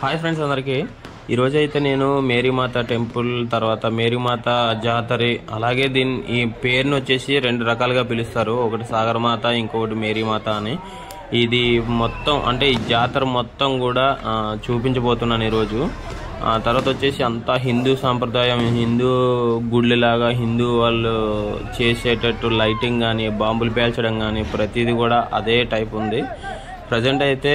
Hi friends అందరికీ ఈరోజైతే నేను మేరీమాత టెంపుల్ తర్వాత మేరీమాత జాతర అలాగే ఈ పేరును వచ్చేసి రెండు రకాలుగా పిలుస్తారు. ఒకటి సాగరమాత, ఇంకొకటి మేరీమాత అని. ఇది మొత్తం అంటే ఈ జాతర మొత్తం కూడా చూపించబోతున్నాను ఈరోజు. తర్వాత వచ్చేసి అంతా హిందూ సాంప్రదాయం, హిందూ గుళ్ళలాగా హిందూ వాళ్ళు చేసేటట్టు లైటింగ్ కానీ, బాంబులు పేల్చడం కానీ ప్రతిదీ కూడా అదే టైప్ ఉంది. ప్రజెంట్ అయితే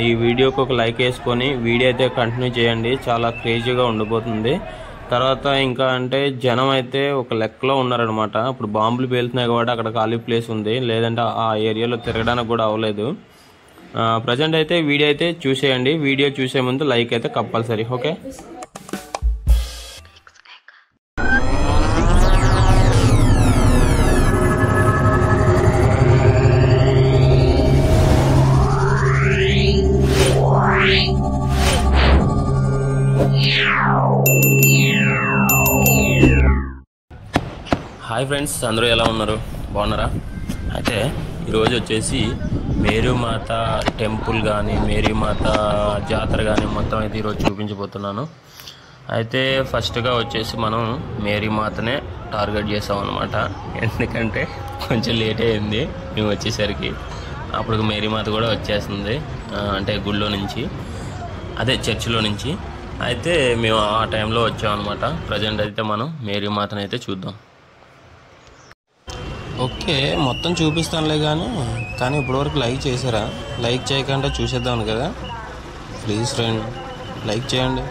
ఈ వీడియోకి ఒక లైక్ వేసుకొని వీడియో అయితే కంటిన్యూ చేయండి, చాలా క్రేజీగా ఉండబోతుంది. తర్వాత ఇంకా అంటే జనం అయితే ఒక లెక్కలో ఉన్నారనమాట. ఇప్పుడు బాంబులు పేలుతున్నాయి కాబట్టి అక్కడ ఖాళీ ప్లేస్ ఉంది, లేదంటే ఆ ఏరియాలో తిరగడానికి కూడా అవ్వలేదు. ప్రజెంట్ అయితే వీడియో అయితే చూసేయండి. వీడియో చూసే ముందు లైక్ అయితే కంపల్సరీ. ఓకే, హాయ్ ఫ్రెండ్స్, అందరూ ఎలా ఉన్నారు? బాగున్నారా? అయితే ఈరోజు వచ్చేసి మేరీమాత టెంపుల్ కానీ, మేరీమాత జాతర కానీ మొత్తం అయితే ఈరోజు చూపించబోతున్నాను. అయితే ఫస్ట్గా వచ్చేసి మనం మేరీమాతనే టార్గెట్ చేసామన్నమాట. ఎందుకంటే కొంచెం లేట్ అయింది మేము వచ్చేసరికి. అప్పుడు మేరీమాత కూడా వచ్చేస్తుంది, అంటే గుళ్ళో నుంచి, అదే చర్చిలో నుంచి. అయితే మేము ఆ టైంలో వచ్చామన్నమాట. ప్రజెంట్ అయితే మనం మేరీమాతను అయితే చూద్దాం. ఓకే, మొత్తం చూపిస్తానులే కానీ ఇప్పటివరకు లైక్ చేశారా? లైక్ చేయకుండా చూసేద్దాం కదా. ప్లీజ్ ఫ్రెండ్, లైక్ చేయండి.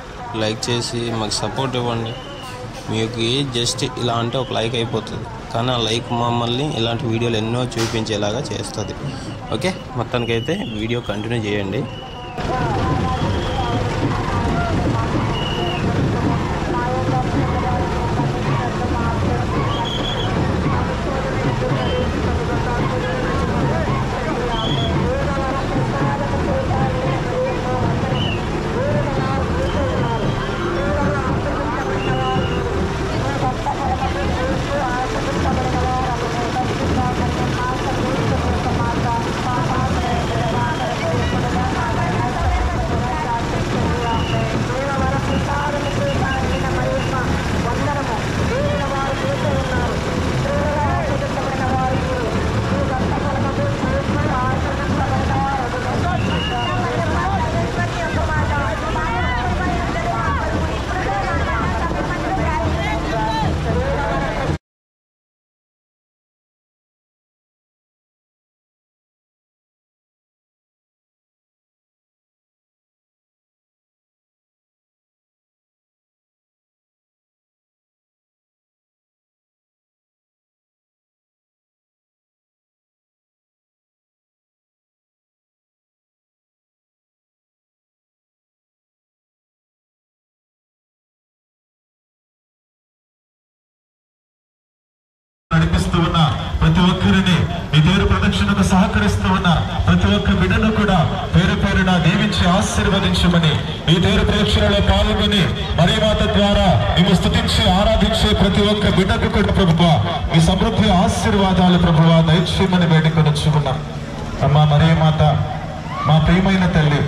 లైక్ చేసి మాకు సపోర్ట్ ఇవ్వండి. మీకు జస్ట్ ఇలా అంటే ఒక లైక్ అయిపోతుంది, కానీ ఆ లైక్ మమ్మల్ని ఇలాంటి వీడియోలు ఎన్నో చూపించేలాగా చేస్తుంది. ఓకే, మొత్తానికైతే వీడియో కంటిన్యూ చేయండి. నడిపిస్తూ ఉన్న ప్రతి ఒక్కరిని, ఈ దేవుని ప్రదక్షిణకు సహకరిస్తూ ఉన్న ప్రతి ఒక్క బిడ్డను కూడా పేరు పేరున దీవించి ఆశీర్వదించమని, ఈ దేవుని ప్రదక్షిణలో పాల్గొని మరియమాత ద్వారా మేము స్తుతించి ఆరాధించే ప్రతి ఒక్క బిడ్డకు కూడా ప్రభువా మీ సమృద్ధి ఆశీర్వాదాలు ప్రభువా దయచేయమని వేడుకొనిచుకున్నాం. అమ్మా మరియమాత, మా ప్రియమైన తల్లి,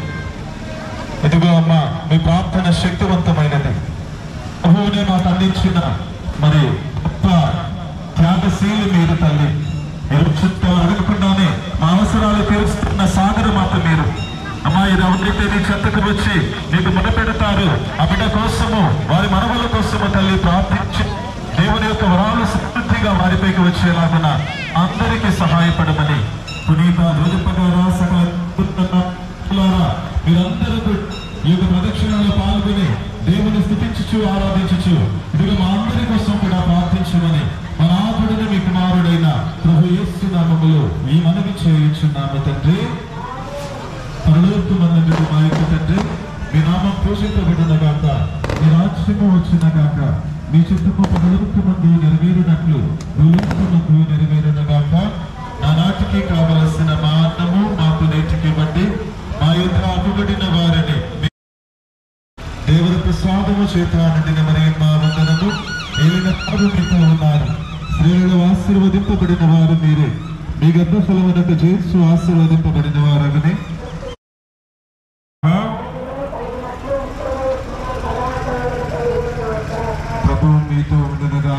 ఇదిగో అమ్మా మీ ప్రార్థన శక్తివంతమైనది. ప్రభువునే మాకు అందించిన మరి గొప్ప త్యాగశీలి మీరు తల్లి. మీరు చుట్టూ అడగకుండానే మా అవసరాలు తీరుస్తున్న సాగరమాత మీరు. అమ్మా, ఎవరైతే నీ చెత్తకు వచ్చి నీకు మొదపెడతారు ఆ బిడ్డ కోసము, వారి మనవుల కోసము తల్లి ప్రార్థించి దేవుని యొక్క వరాలు సమృద్ధిగా వారిపైకి వచ్చేలాగున అందరికీ సహాయపడమని పునీత రోజుపగారా సకల మీరందరూ ఈ యొక్క ప్రదక్షిణలో పాల్గొని దేవుని స్తుతించుచు ఆరాధించుచు ఇదిగో మా అందరి కోసం కూడా ప్రార్థించమని మన ఆకుడిని మీ కుమారుడైన ప్రభు యేసు నామములో మీ మనవి చేయించున్నాము తండ్రి. పరలోకమందు మా యొక్క తండ్రి, మీ నామం పూజింపబడినగాక, మీ రాజ్యము వచ్చినగాక, మీ చిత్తము పరలోకమందు నెరవేరునట్లు భూలోకమందు నెరవేరునగాక. నానాటికి కావలసిన మా అన్నము మాకు నేటికి ఇవ్వండి. మా యొక్క అప్పుబడిన వారిని దేవుని ప్రసాదము చేత నిండిన మరియమ్మ వందనము. ఏలిన వారు మీతో ఉన్నారు, స్త్రీలలో ఆశీర్వదింపబడిన వారు మీరే. మీ గర్భఫలమునకు చేర్చు ఆశీర్వదింపబడిన వారని. ప్రభువు మీతో ఉండునుగా.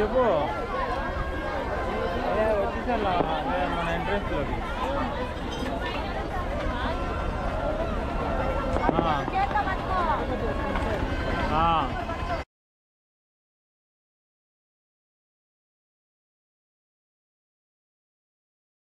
చెప్పు వచ్చేసారు మన ఎంట్రెన్స్లోకి